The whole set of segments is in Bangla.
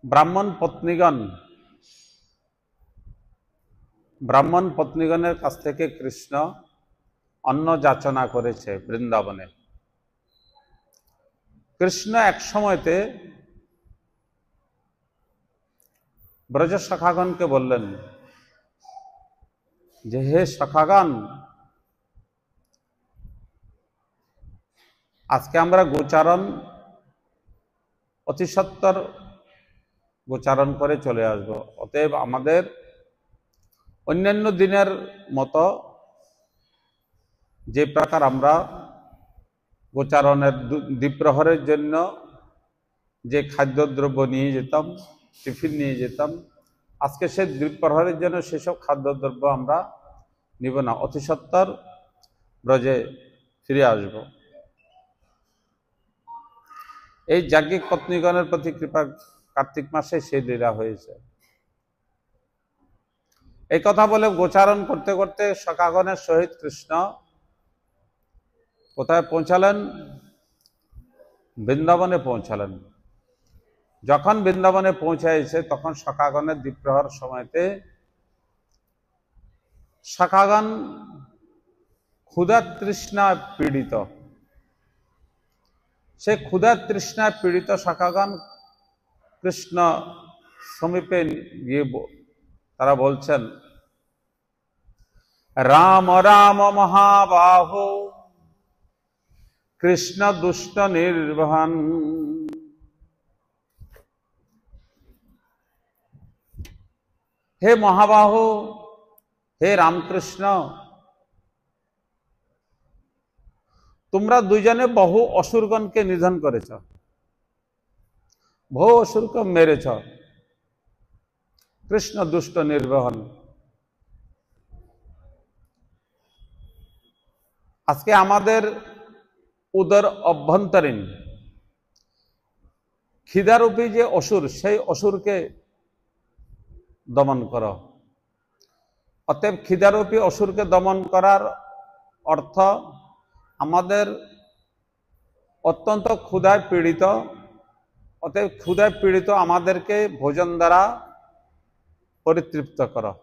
ব্রাহ্মণ পত্নীগণের কাছ থেকে কৃষ্ণ অন্ন যাচনা করেছে বৃন্দাবনে। কৃষ্ণ এক সময়তে ব্রজ সখাগণকে বললেন যে, হে সখাগণ, আজকে আমরা গোচারণ অতি সত্বর গোচারণ করে চলে আসব। অতএব আমাদের অন্যান্য দিনের মতো যে প্রকার আমরা গোচারণের দ্বিপ্রহরের জন্য যে খাদ্যদ্রব্য নিয়ে যেতাম, টিফিন নিয়ে যেতাম, আজকে সে দ্বিপ্রহরের জন্য সেসব খাদ্যদ্রব্য আমরা নিব না, অতি সত্বর ব্রজে ফিরে আসব। এই যাজ্ঞিক পত্নীগণের প্রতি কৃপা কার্তিক মাসে সেই লীলা হয়েছে। এই কথা বলে গোচারণ করতে করতে সখাগণের সহিত কৃষ্ণ কোথায় পৌঁছালেন? বৃন্দাবনে পৌঁছালেন। যখন বৃন্দাবনে পৌঁছাইছে তখন সখাগণের দ্বিপ্রহর সময়তে সখাগণ ক্ষুধা তৃষ্ণায় পীড়িত। সে ক্ষুধা তৃষ্ণায় পীড়িত সখাগণ কৃষ্ণ সমীপে গিয়ে তারা বলছেন, রাম রাম মহাবাহো কৃষ্ণ দুষ্ট নির্বহন। হে মহাবাহু, হে রামকৃষ্ণ, তোমরা দুইজনে বহু অসুরগণকে নিধন করেছ, বহু অসুরকে মেরেছ। কৃষ্ণ দুষ্ট নির্বহন। আজকে আমাদের উদর অভ্যন্তরীণ খিদারূপী যে অসুর, সেই অসুরকে দমন করো। অতএব খিদারূপী অসুরকে দমন করার অর্থ আমাদের অত্যন্ত ক্ষুধায় পীড়িত। অতএব ক্ষুধায় পীড়িত আমাদেরকে ভোজন দ্বারা পরিতৃপ্ত করো।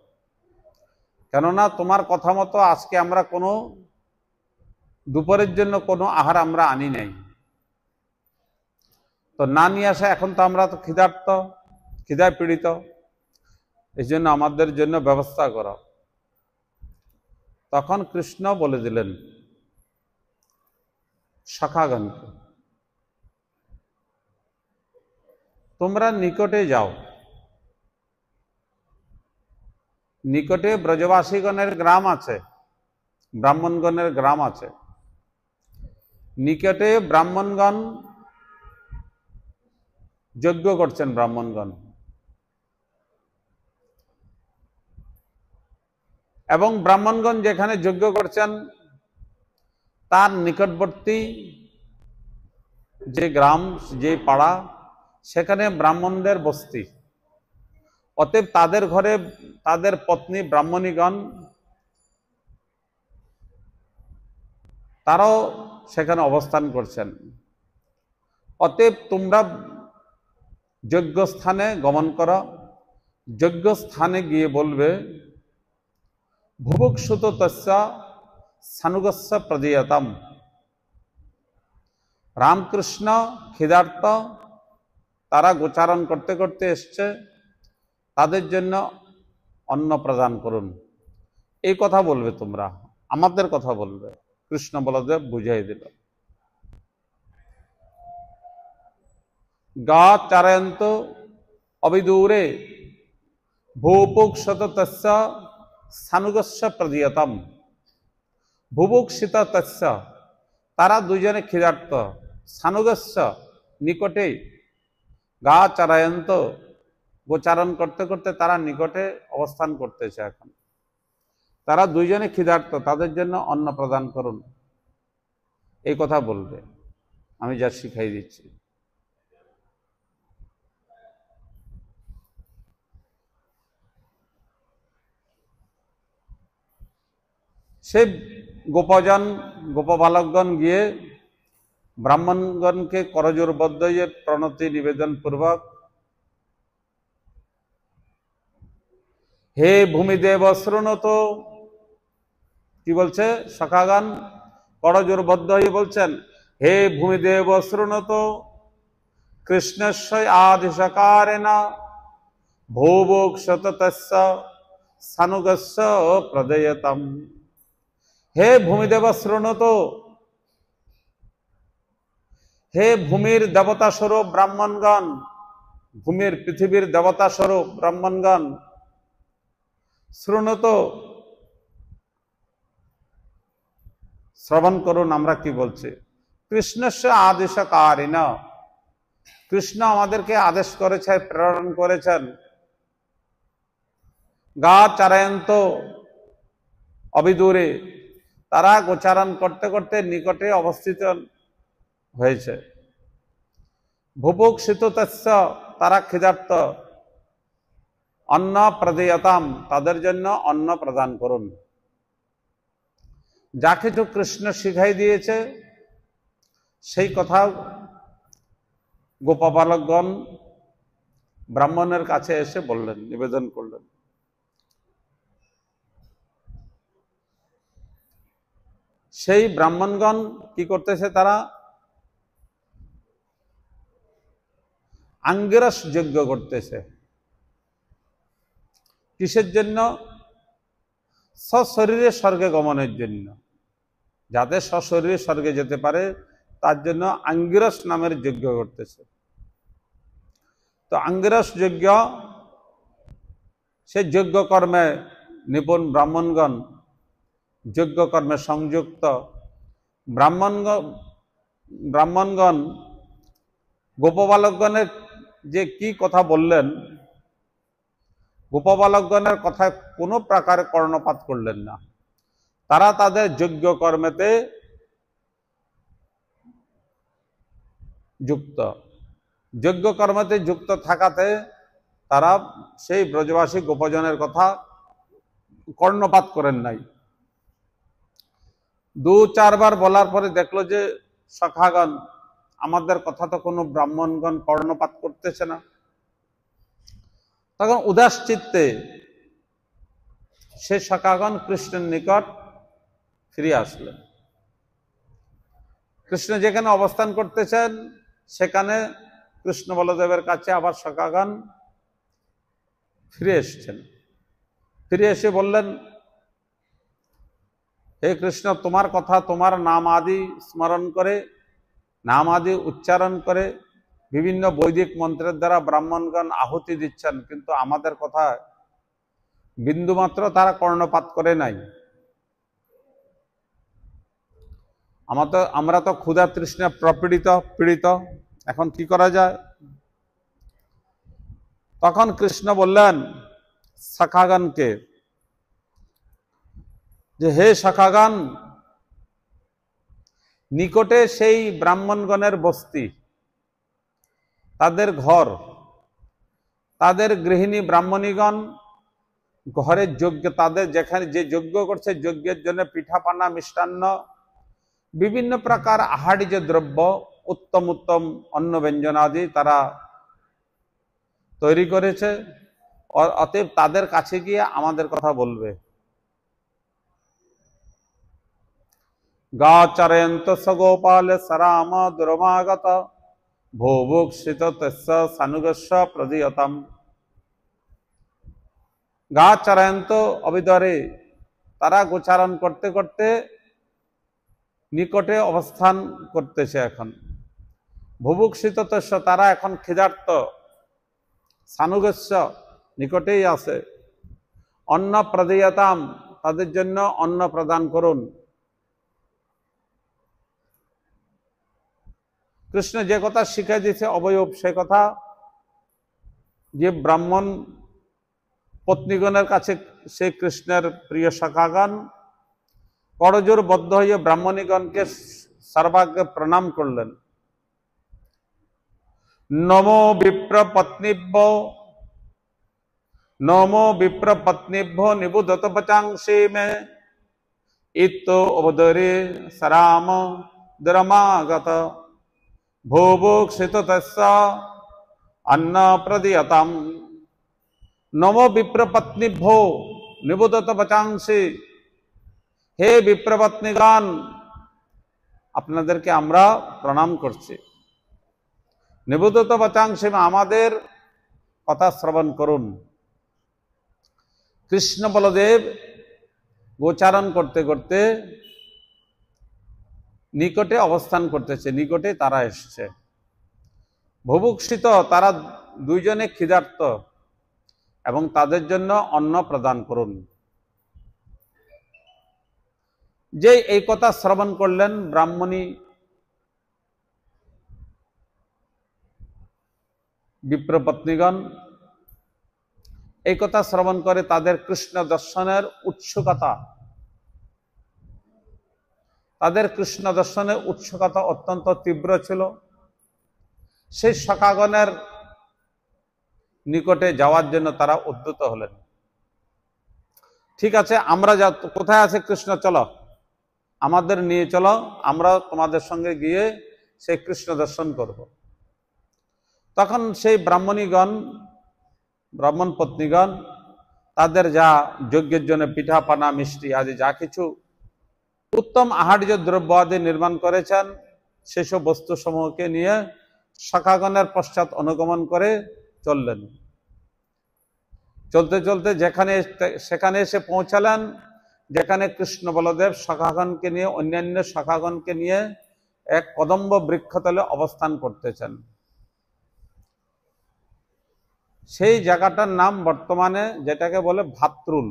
কেননা তোমার কথা মতো আজকে আমরা কোনো দুপুরের জন্য কোনো আহার আমরা আনি নাই, তো না নিয়ে আসা, এখন তো আমরা তো ক্ষুধার্ত, ক্ষুধায় পীড়িত, এই জন্য আমাদের জন্য ব্যবস্থা করো। তখন কৃষ্ণ বলে দিলেন সখাগণকে, তোমরা নিকটে যাও, নিকটে ব্রজবাসীগণের গ্রাম আছে, ব্রাহ্মণগণের গ্রাম আছে। নিকটে ব্রাহ্মণগণ যজ্ঞ করছেন। ব্রাহ্মণগণ এবং ব্রাহ্মণগণ যেখানে যজ্ঞ করছেন তার নিকটবর্তী যে গ্রাম, যে পাড়া, সেখানে ব্রাহ্মণদের বস্তি। অতএব তাদের ঘরে তাদের পত্নী ব্রাহ্মণীগণ তারাও সেখানে অবস্থান করছেন। অতএব তোমরা যজ্ঞস্থানে গমন করো, যজ্ঞস্থানে গিয়ে বলবে, ভুভুক্ষুত তস্য সানুগস্য প্রদীয়তাম। রামকৃষ্ণ ক্ষুধার্ত, তারা গোচারণ করতে করতে এসছে, তাদের জন্য অন্ন প্রদান করুন। এই কথা বলবে তোমরা, আমাদের কথা বলবে। কৃষ্ণ বলদেব বুঝাই দিল। গা চারয়ন্ত অবিদূরে ভুভুক্ষুত তস্য সানুগস্য প্রদীয়তাম। ভুভুক্ষিত তস্য, তারা দুজনে ক্ষুধার্ত, সানুগস্য নিকটে, গা চারয়ন্ত গোচারণ করতে করতে তারা নিকটে অবস্থান করতেছে। এখন তারা দুইজনে ক্ষুধার্ত, তাদের জন্য অন্ন প্রদান করুন। এই কথা বলবে, আমি যা শিখাই দিচ্ছি। সে গোপজন, গোপবালকগণ গিয়ে ব্রাহ্মণগণকে করজোরবদ্ধ প্রণতি নিবেদন পূর্বক হে ভূমিদেব শৃণুতো, কি বলছে সখাগণ করজোরবদ্ধ হয়ে বলছেন, হে ভূমিদেব শৃণুতো কৃষ্ণস্য আদিশকারেণ ভূভোক্ষ্যত তস্য সানুগস্য প্রদয়তম। হে ভূমিদেব শৃণুতো, হে ভূমির দেবতা স্বরূপ ব্রাহ্মণগণ, ভূমির পৃথিবীর দেবতা স্বরূপ ব্রাহ্মণগণ শৃণুতো, শ্রবণ করুন আমরা কি বলছি। কৃষ্ণস্য আদেশকারিণ, কৃষ্ণ আমাদেরকে আদেশ করেছে, প্রেরণ করেছেন। গা চারয়ন্ত অবিদূরে, তারা গোচারণ করতে করতে নিকটে অবস্থিত হয়েছে। ভুভুক্ষিত তস্য, তারা ক্ষুধার্ত। অন্ন প্রদেয়তাম, তাদের জন্য অন্ন প্রদান করুন। যা কিছু কৃষ্ণ শিখাই দিয়েছে সেই কথা গোপবালকগণ ব্রাহ্মণের কাছে এসে বললেন, নিবেদন করলেন। সেই ব্রাহ্মণগণ কি করতেছে, তারা আঙ্গিরস যজ্ঞ করতেছে। কিসের জন্য? সশরীরে স্বর্গে গমনের জন্য, যাতে সশরীরে স্বর্গে যেতে পারে তার জন্য আঙ্গিরস নামের যজ্ঞ করতেছে। তো আঙ্গিরস যজ্ঞ, সে যজ্ঞ কর্মে নিপুণ ব্রাহ্মণগণ, যজ্ঞ কর্মে সংযুক্ত ব্রাহ্মণগণ গোপবালকগণের যে কি কথা বললেন, গোপবালকগণের কথায় কোনো প্রকারে কর্ণপাত করলেন না। তারা তাদের যজ্ঞ কর্মেতে যুক্ত, যজ্ঞ কর্মেতে যুক্ত থাকাতে তারা সেই ব্রজবাসী গোপজনের কথা কর্ণপাত করেন নাই। দু চারবার বলার পরে দেখলো যে সখাগণ আমাদের কথা তো কোনো ব্রাহ্মণগণ কর্ণপাত করতেছে না। তখন উদাস চিত্তে সে সখাগণ কৃষ্ণের নিকট ফিরে আসলেন। কৃষ্ণ যেখানে অবস্থান করতেছেন সেখানে কৃষ্ণ বলদেবের কাছে আবার সখাগণ ফিরে এসছেন। ফিরে এসে বললেন, হে কৃষ্ণ, তোমার কথা, তোমার নাম আদি স্মরণ করে, নাম আদি উচ্চারণ করে বিভিন্ন বৈদিক মন্ত্রের দ্বারা ব্রাহ্মণগণ আহুতি দিচ্ছেন, কিন্তু আমাদের কথা বিন্দুমাত্র তারা কর্ণপাত করে নাই। আমরা তো ক্ষুধা তৃষ্ণা পীড়িত, এখন কি করা যায়? তখন কৃষ্ণ বললেন সখাগণকে যে, হে সখাগণ, নিকটে সেই ব্রাহ্মণগণের বস্তি, তাদের ঘর, তাদের গৃহিণী ব্রাহ্মণীগণ ঘরের যজ্ঞ, তাদের যেখানে যে যজ্ঞ করছে যজ্ঞের জন্য পিঠাপানা মিষ্টান্ন বিভিন্ন প্রকার আহার্য দ্রব্য, উত্তম উত্তম অন্ন ব্যঞ্জনাদি তারা তৈরি করেছে। অতএব তাদের কাছে গিয়ে আমাদের কথা বলবে। গা চরয়ন্ত স গোপাল সরাম দুরমাগত ভুভুক্ষিত তস্য সানুগস্য প্রদীয়তাম। গা চরয়ন্ত অবিদরে, তারা গোচারণ করতে করতে নিকটে অবস্থান করতেছে এখন। ভুভুক্ষিত তস্য, তারা এখন ক্ষুধার্ত। সানুগস্য, নিকটেই আছে। অন্ন প্রদীয়তাম, তাদের জন্য অন্ন প্রদান করুন। কৃষ্ণ যে কথা শিখাই দিয়েছে অবয়ব, সে কথা যে ব্রাহ্মণ পত্নীগণের কাছে সে কৃষ্ণের প্রিয় সখাগণ করজোর বদ্ধ হয়ে ব্রাহ্মণীগণকে সর্বাগ্রে প্রণাম করলেন। নমো বিপ্রপত্নীভ্যো, নমো বিপ্রপত্নীভ্যো নিবুধত বচাংসি মে ইত্তো অবদরে সরাম দুরমাগত ভুভুক্ষিত তস্য অন্ন প্রদীয়তাম। নমো বিপ্রপত্নীভ্যো নিবোধত বচাংসি, হে বিপ্রপত্নীগণ, আপনাদেরকে আমরা প্রণাম করছি। নিবোধত বচাংসি, আমাদের কথা শ্রবণ করুন। কৃষ্ণ বলদেব গোচারণ করতে করতে নিকটে অবস্থান করতেছে, নিকটে তারা এসছে। বুভুক্ষিত, তারা দুইজনে ক্ষুধার্ত, এবং তাদের জন্য অন্ন প্রদান করুন। যে এই কথা শ্রবণ করলেন ব্রাহ্মণী বিপ্রপত্নীগণ, এই কথা শ্রবণ করে তাদের কৃষ্ণ দর্শনের উৎসুকতা, অত্যন্ত তীব্র ছিল। সেই সখাগণের নিকটে যাওয়ার জন্য তারা উদ্যত হলেন। ঠিক আছে, আমরা কোথায় আছে কৃষ্ণ, চলো আমাদের নিয়ে চলো, আমরা তোমাদের সঙ্গে গিয়ে সেই কৃষ্ণ দর্শন করব। তখন সেই ব্রাহ্মণ পত্নীগণ তাদের যা যজ্ঞের জন্য পিঠা পানা মিষ্টি আদি যা কিছু উত্তম আহার্য দ্রব্য আদি নির্মাণ করেছেন, সেসব বস্তু সমূহকে নিয়ে সখাগণের পশ্চাৎ অনুগমন করে চললেন। চলতে চলতে সেখানে এসে পৌঁছালেন, যেখানে কৃষ্ণ বলদেব সখাগণকে নিয়ে, অন্যান্য সখাগণকে নিয়ে এক কদম্ব বৃক্ষতলে অবস্থান করতেছেন। সেই জায়গাটার নাম বর্তমানে যেটাকে বলে ভাত্রুল,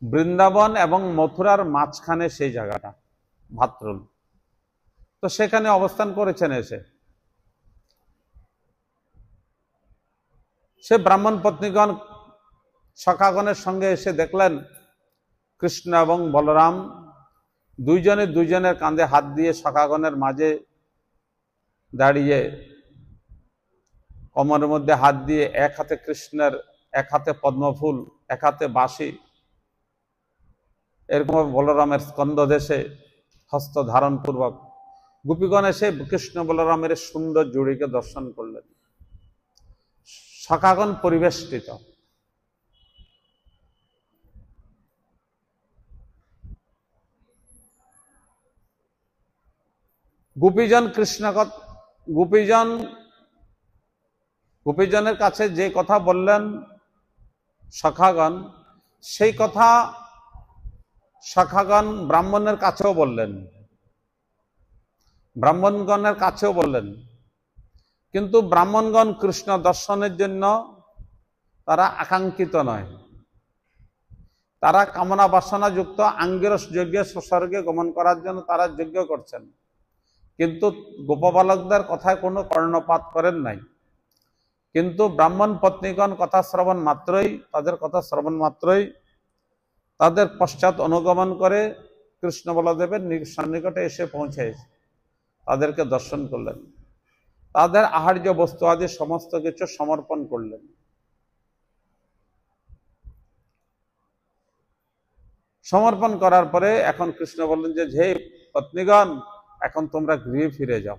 বৃন্দাবন এবং মথুরার মাঝখানে সেই জায়গাটা ভাত্রুল। তো সেখানে অবস্থান করেছেন এসে। সে ব্রাহ্মণ পত্নীগণ সখাগণের সঙ্গে এসে দেখলেন কৃষ্ণ এবং বলরাম দুইজনের কাঁধে হাত দিয়ে সখাগণের মাঝে দাঁড়িয়ে, কোমরের মধ্যে হাত দিয়ে, এক হাতে কৃষ্ণের, এক হাতে পদ্মফুল, এক হাতে বাঁশি, এরকম বলরামের স্কন্ধদেশে হস্ত ধারণ পূর্বক গোপীগণ এসে কৃষ্ণ বলরামের সুন্দর জুড়িকে দর্শন করলেন। সখাগণ পরিবেষ্টিত। গোপীজনের কাছে যে কথা বললেন সখাগণ, সেই কথা সখাগণ ব্রাহ্মণের কাছেও বললেন, ব্রাহ্মণগণের কাছেও বললেন। কিন্তু ব্রাহ্মণগণ কৃষ্ণ দর্শনের জন্য তারা আকাঙ্ক্ষিত নয়, তারা কামনা বাসনা যুক্ত আঙ্গিরস যজ্ঞে স্বর্গে গমন করার জন্য তারা যজ্ঞ করছেন, কিন্তু গোপবালকদের কথায় কোনো কর্ণপাত করেন নাই। কিন্তু ব্রাহ্মণ পত্নীগণ কথা শ্রবণ মাত্রই তাদের পশ্চাৎ অনুগমন করে কৃষ্ণ বলদেবের সন্নিকটে এসে পৌঁছে তাদেরকে দর্শন করলেন, তাদের আহার্য বস্তু আদি সমস্ত কিছু সমর্পণ করলেন। সমর্পণ করার পরে এখন কৃষ্ণ বললেন যে, হে পত্নীগণ, এখন তোমরা গৃহে ফিরে যাও।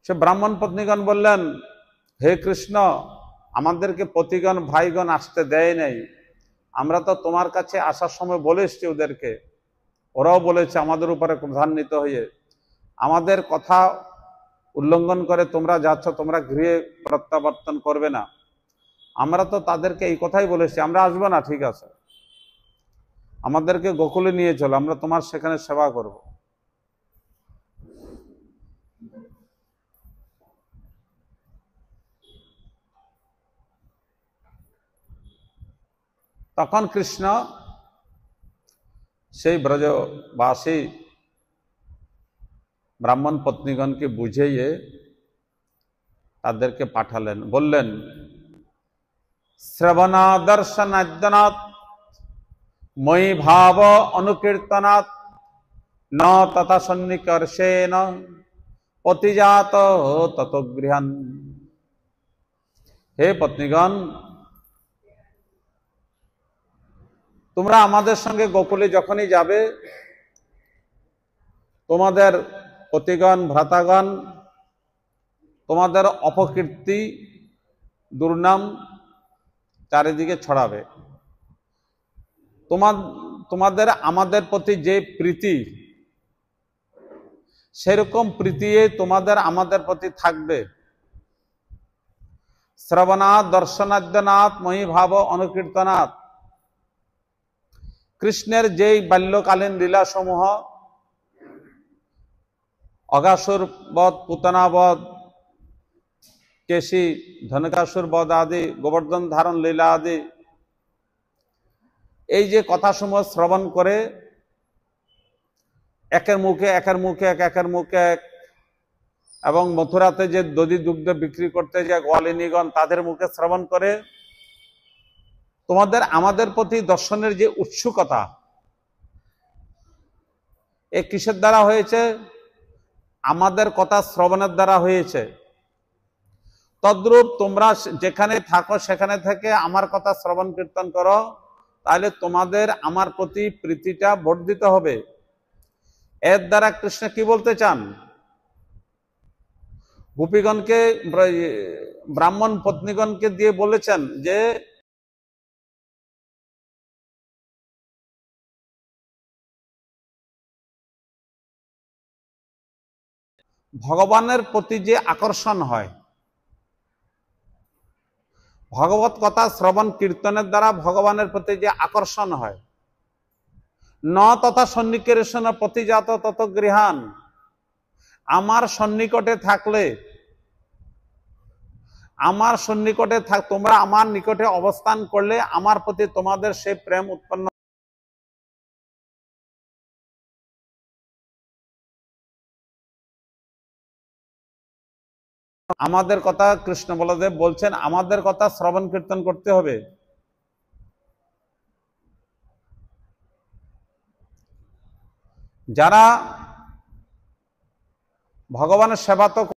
সে ব্রাহ্মণ পত্নীগণ বললেন, হে কৃষ্ণ, আমাদেরকে পতিগণ ভাইগণ আসতে দেয় নাই, আমরা তো তোমার কাছে আসার সময় বলে এসছি ওদেরকে, ওরাও বলেছে আমাদের উপরে ক্রধান্বিত হয়ে, আমাদের কথা উল্লঙ্ঘন করে তোমরা যাচ্ছ, তোমরা গৃহে প্রত্যাবর্তন করবে না। আমরা তো তাদেরকে এই কথাই বলেছি, আমরা আসবো না, ঠিক আছে, আমাদেরকে গোকুলে নিয়ে চলো, আমরা তোমার সেখানে সেবা করব। তখন কৃষ্ণ সেই ব্রজবাসী ব্রাহ্মণ পত্নীগণকে বুঝিয়ে তাদেরকে পাঠালেন, বললেন, শ্রবণা দর্শনাদ্যনাথ মই ভাব অনুকীর্তনাথ ন তথা সন্নিকর্ষেণ পতিজাত তত গৃহান। হে পত্নীগণ, তোমরা আমাদের সঙ্গে গোকুলে যখনই যাবে, তোমাদের পতিগণ ভ্রাতাগণ তোমাদের অপকীর্তি দুর্নাম চারিদিকে ছড়াবে। তোমাদের আমাদের প্রতি যে প্রীতি, সেরকম প্রীতি তোমাদের আমাদের প্রতি থাকবে। শ্রবণাৎ দর্শনাদ্যনাথ মহিভাব অনুকীর্তনাথ। কৃষ্ণের যেই বাল্যকালীন লীলাসমূহ, অঘাসুর বধ, পুতনা বধ, কেশী ধনকাসুর বধ আদি, গোবর্ধন ধারণ লীলা আদি, এই যে কথাসমূহ শ্রবণ করে একের মুখে একের মুখে একের মুখে এক, এবং মথুরাতে যে দধি দুগ্ধ বিক্রি করতে যে গোয়ালিনীগণ তাদের মুখে শ্রবণ করে তোমাদের আমাদের প্রতি দর্শনের যে উৎসুকতা, এ কিসের দ্বারা হয়েছে? আমাদের কথা শ্রবণের দ্বারা হয়েছে। তদ্রূপ তোমরা যেখানে থাকো সেখানে থেকে আমার কথা শ্রবণ কীর্তন করো, তাহলে তোমাদের আমার প্রতি প্রীতিটা বর্ধিত হবে। এর দ্বারা কৃষ্ণ কি বলতে চান? গোপীগণকে, ব্রাহ্মণ পত্নীগণকে দিয়ে বলেছেন যে ভগবানের প্রতি যে আকর্ষণ হয়, ভগবত কথা শ্রবণ কীর্তনের দ্বারা ভগবানের প্রতি যে আকর্ষণ হয়, ন তথা সন্নিকেশন প্রতিজাত তত গৃহান। আমার সন্নিকটে থাকলে, আমার সন্নিকটে তোমরা আমার নিকটে অবস্থান করলে আমার প্রতি তোমাদের সেই প্রেম উৎপন্ন। আমাদের কথা কৃষ্ণ বলদেব বলছেন আমাদের কথা শ্রবণ কীর্তন করতে হবে। যারা ভগবানের সেবা তো